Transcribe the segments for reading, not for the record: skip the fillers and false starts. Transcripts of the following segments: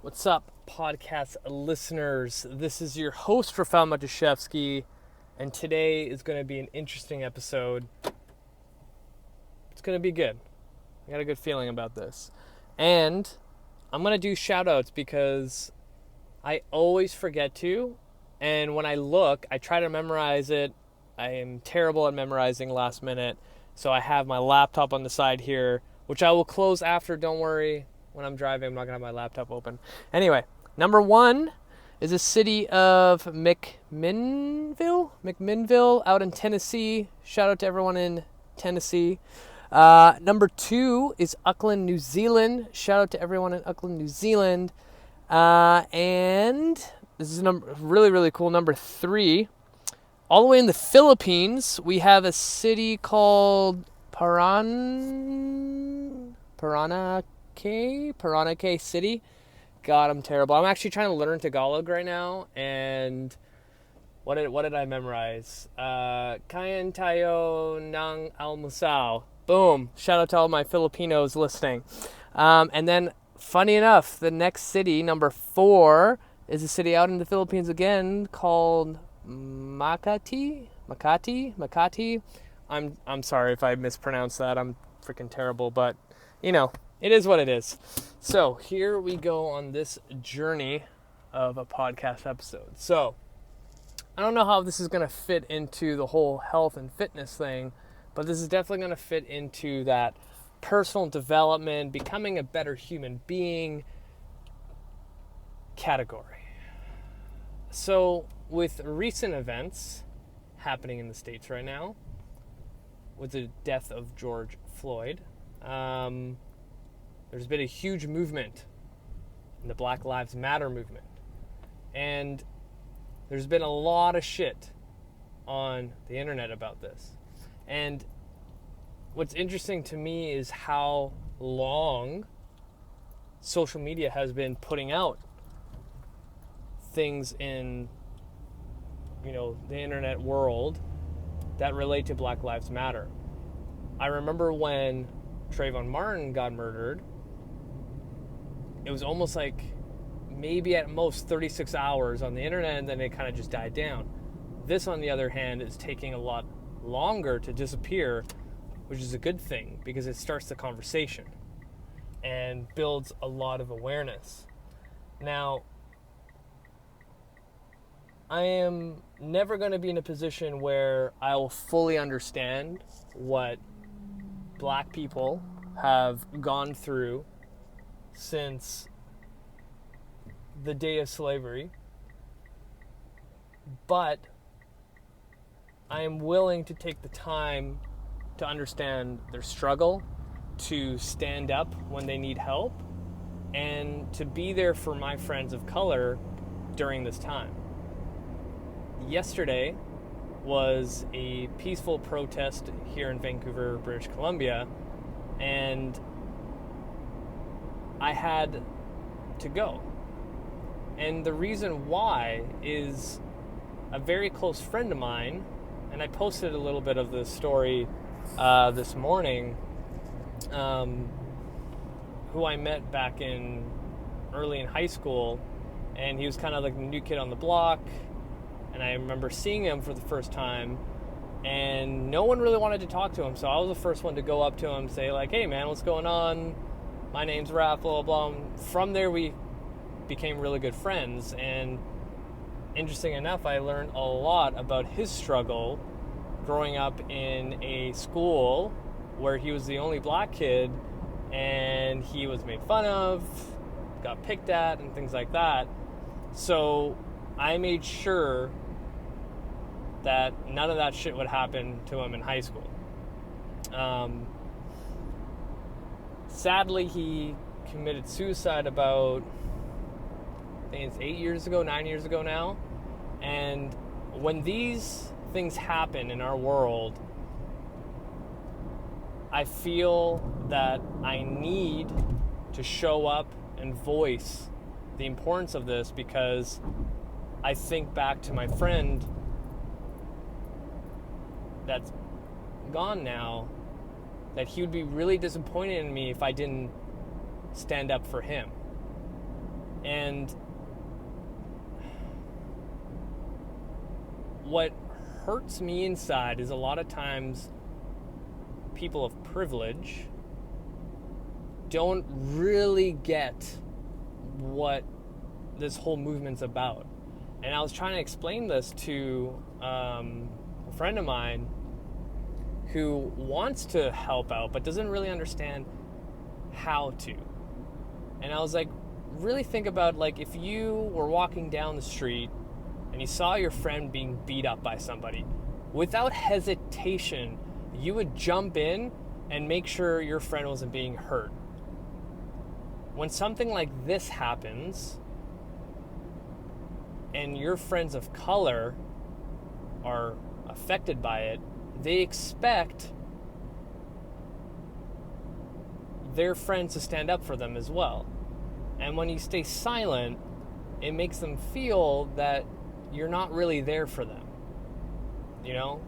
What's up, podcast listeners? This is your host, Rafał Matuszewski, and today is going to be an interesting episode. It's going to be good. I got a good feeling about this. And I'm going to do shout-outs because I always forget to, and when I look, I try to memorize it. I am terrible at memorizing last minute, so I have my laptop on the side here, which I will close after, don't worry. When I'm driving, I'm not going to have my laptop open. Anyway, number one is the city of McMinnville out in Tennessee. Shout out to everyone in Tennessee. Number two is Auckland, New Zealand. Shout out to everyone in Auckland, New Zealand. And this is really cool. Number three, all the way in the Philippines, we have a city called Paranake City. God, I'm terrible. I'm actually trying to learn Tagalog right now, and what did I memorize? Kain tayo ng almusal. Boom. Shout out to all my Filipinos listening. And then, funny enough, the next city, number 4, is a city out in the Philippines again called Makati. I'm sorry if I mispronounced that. I'm freaking terrible, but you know, it is what it is. So here we go on this journey of a podcast episode. So I don't know how this is going to fit into the whole health and fitness thing, but this is definitely going to fit into that personal development, becoming a better human being category. So with recent events happening in the States right now, with the death of George Floyd, there's been a huge movement in the Black Lives Matter movement. And there's been a lot of shit on the internet about this. And what's interesting to me is how long social media has been putting out things in, the internet world that relate to Black Lives Matter. I remember when Trayvon Martin got murdered, it was almost like maybe at most 36 hours on the internet, and then it kind of just died down. This, on the other hand, is taking a lot longer to disappear, which is a good thing because it starts the conversation and builds a lot of awareness. Now, I am never going to be in a position where I will fully understand what Black people have gone through since the day of slavery, but I am willing to take the time to understand their struggle, to stand up when they need help, and to be there for my friends of color during this time. Yesterday was a peaceful protest here in Vancouver, British Columbia, and I had to go. And the reason why is a very close friend of mine, and I posted a little bit of this story this morning, who I met back early in high school, and he was kind of like the new kid on the block, and I remember seeing him for the first time, and no one really wanted to talk to him, so I was the first one to go up to him and say, like, hey man, what's going on? My name's Raph, blah, blah, blah. From there, we became really good friends. And interesting enough, I learned a lot about his struggle growing up in a school where he was the only Black kid, and he was made fun of, got picked at, and things like that. So I made sure that none of that shit would happen to him in high school. Sadly, he committed suicide about, I think it's 9 years ago now. And when these things happen in our world, I feel that I need to show up and voice the importance of this, because I think back to my friend that's gone now, that he would be really disappointed in me if I didn't stand up for him. And what hurts me inside is a lot of times people of privilege don't really get what this whole movement's about. And I was trying to explain this to a friend of mine who wants to help out but doesn't really understand how to. And I was like, really think about, like, if you were walking down the street and you saw your friend being beat up by somebody, without hesitation, you would jump in and make sure your friend wasn't being hurt. When something like this happens and your friends of color are affected by it, they expect their friends to stand up for them as well. And when you stay silent, it makes them feel that you're not really there for them. You know?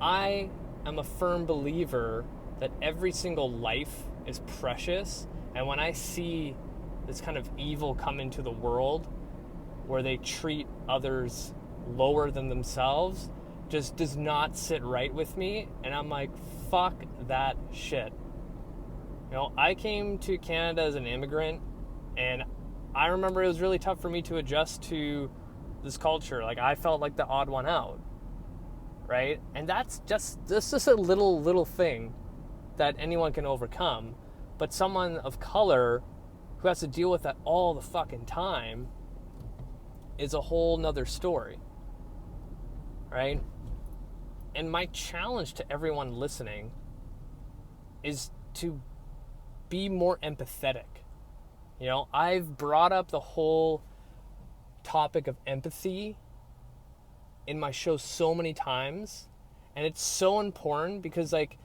I am a firm believer that every single life is precious, and when I see this kind of evil come into the world where they treat others lower than themselves, just does not sit right with me. And I'm like, fuck that shit. You know, I came to Canada as an immigrant, and I remember it was really tough for me to adjust to this culture. Like, I felt like the odd one out, right? And this is a little thing that anyone can overcome. But someone of color who has to deal with that all the fucking time is a whole nother story, right? And my challenge to everyone listening is to be more empathetic. You know, I've brought up the whole topic of empathy in my show so many times, and it's so important because, like,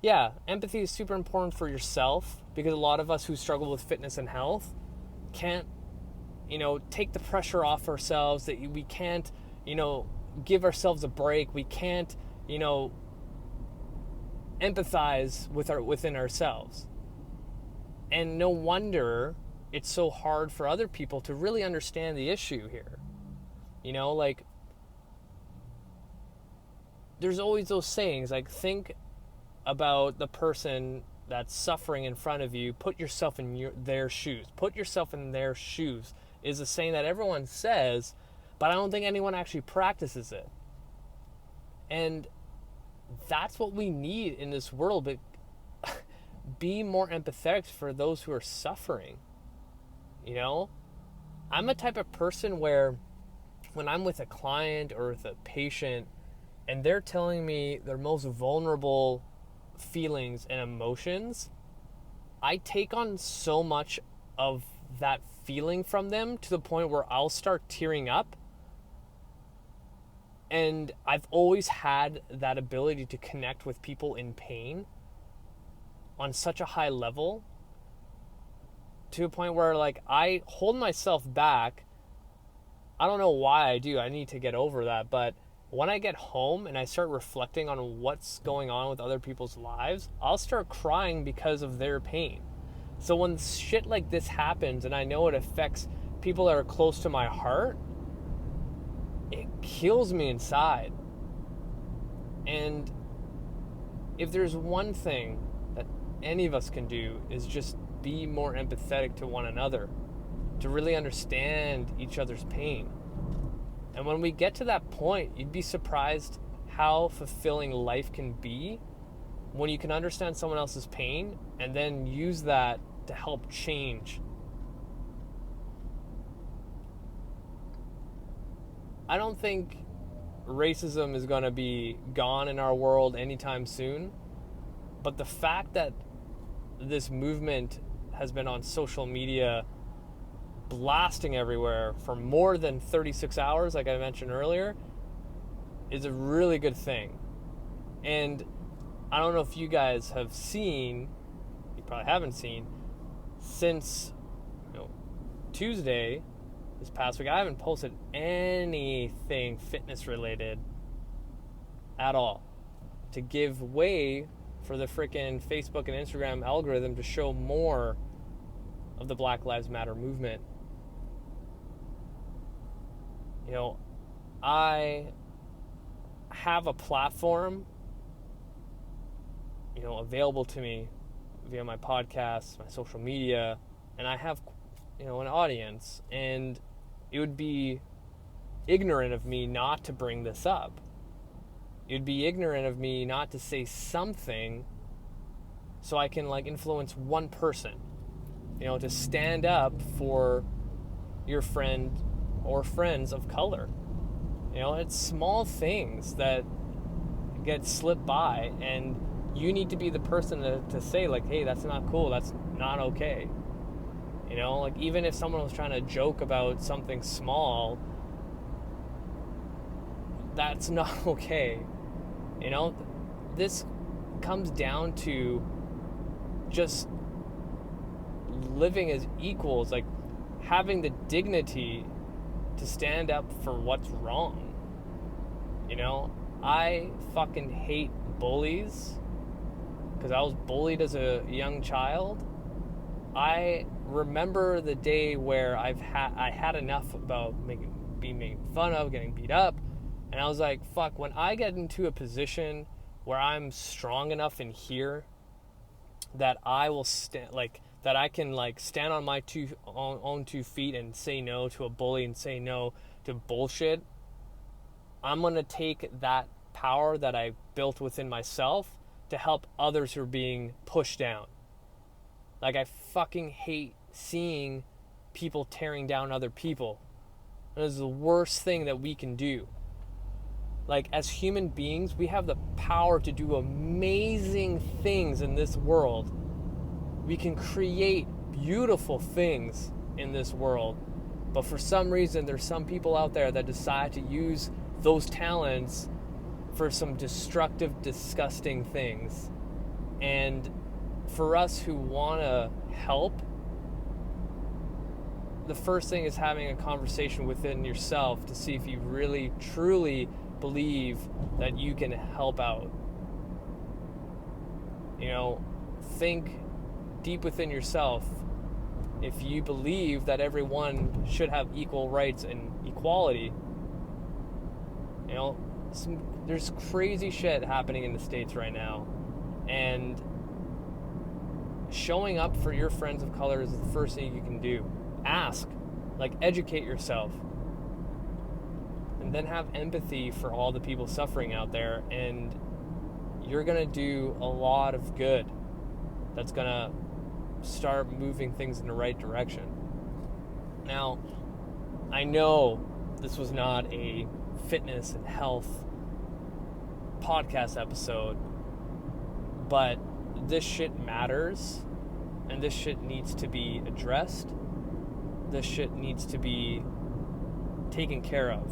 yeah, empathy is super important for yourself, because a lot of us who struggle with fitness and health can't, take the pressure off ourselves, that we can't, give ourselves a break. We can't, empathize within ourselves. And no wonder it's so hard for other people to really understand the issue here. Like, there's always those sayings, like, think about the person that's suffering in front of you. Put yourself in their shoes. Put yourself in their shoes is a saying that everyone says, but I don't think anyone actually practices it. And that's what we need in this world. But be more empathetic for those who are suffering. I'm a type of person where when I'm with a client or with a patient and they're telling me their most vulnerable feelings and emotions, I take on so much of that feeling from them to the point where I'll start tearing up. And I've always had that ability to connect with people in pain on such a high level, to a point where, like, I hold myself back. I don't know why I do. I need to get over that. But when I get home and I start reflecting on what's going on with other people's lives, I'll start crying because of their pain. So when shit like this happens and I know it affects people that are close to my heart, it kills me inside. And if there's one thing that any of us can do, is just be more empathetic to one another, to really understand each other's pain. And when we get to that point, you'd be surprised how fulfilling life can be when you can understand someone else's pain and then use that to help change. I don't think racism is going to be gone in our world anytime soon, but the fact that this movement has been on social media blasting everywhere for more than 36 hours, like I mentioned earlier, is a really good thing. And I don't know if you guys have seen, you probably haven't seen, since Tuesday, this past week, I haven't posted anything fitness related at all, to give way for the freaking Facebook and Instagram algorithm to show more of the Black Lives Matter movement. You know, I have a platform, you know, available to me via my podcasts, my social media, and I have, you know, an audience, and it would be ignorant of me not to bring this up. It would be ignorant of me not to say something so I can like influence one person, you know, to stand up for your friend or friends of color. You know, it's small things that get slipped by, and you need to be the person to say like, hey, that's not cool, that's not okay. You know, like even if someone was trying to joke about something small, that's not okay. You know, this comes down to just living as equals, like having the dignity to stand up for what's wrong. You know, I fucking hate bullies because I was bullied as a young child. I remember the day where I had enough about being made fun of, getting beat up, and I was like, fuck, when I get into a position where I'm strong enough in here that I will that I can like stand on my own 2 feet and say no to a bully and say no to bullshit, I'm gonna take that power that I built within myself to help others who are being pushed down. Like, I fucking hate seeing people tearing down other people. It is the worst thing that we can do. Like, as human beings, we have the power to do amazing things in this world. We can create beautiful things in this world. But for some reason, there's some people out there that decide to use those talents for some destructive, disgusting things. And for us who want to help, the first thing is having a conversation within yourself to see if you really, truly believe that you can help out. You know, think deep within yourself. If you believe that everyone should have equal rights and equality, you know, there's crazy shit happening in the States right now, and showing up for your friends of color is the first thing you can do. Ask, like, educate yourself, and then have empathy for all the people suffering out there, and you're gonna do a lot of good that's gonna start moving things in the right direction. Now, I know this was not a fitness and health podcast episode, but this shit matters, and this shit needs to be addressed. This shit needs to be taken care of,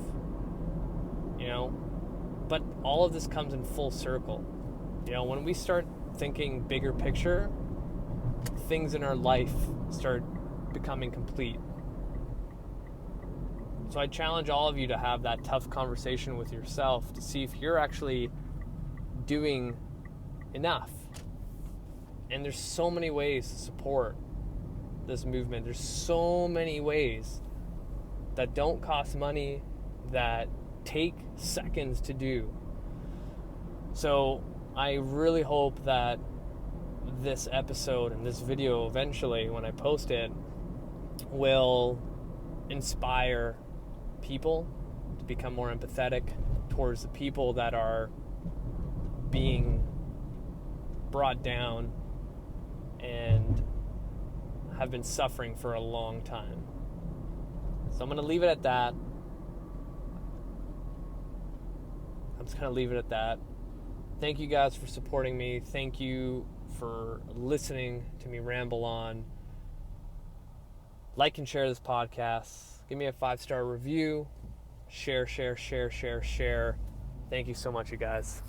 you know? But all of this comes in full circle. You know, when we start thinking bigger picture, things in our life start becoming complete. So I challenge all of you to have that tough conversation with yourself to see if you're actually doing enough. And there's so many ways to support this movement. There's so many ways that don't cost money, that take seconds to do. So I really hope that this episode and this video eventually, when I post it, will inspire people to become more empathetic towards the people that are being brought down and have been suffering for a long time. So I'm going to leave it at that. Thank you guys for supporting me. Thank you for listening to me ramble on. Like and share this podcast. Give me a 5-star review. Share. Thank you so much, you guys.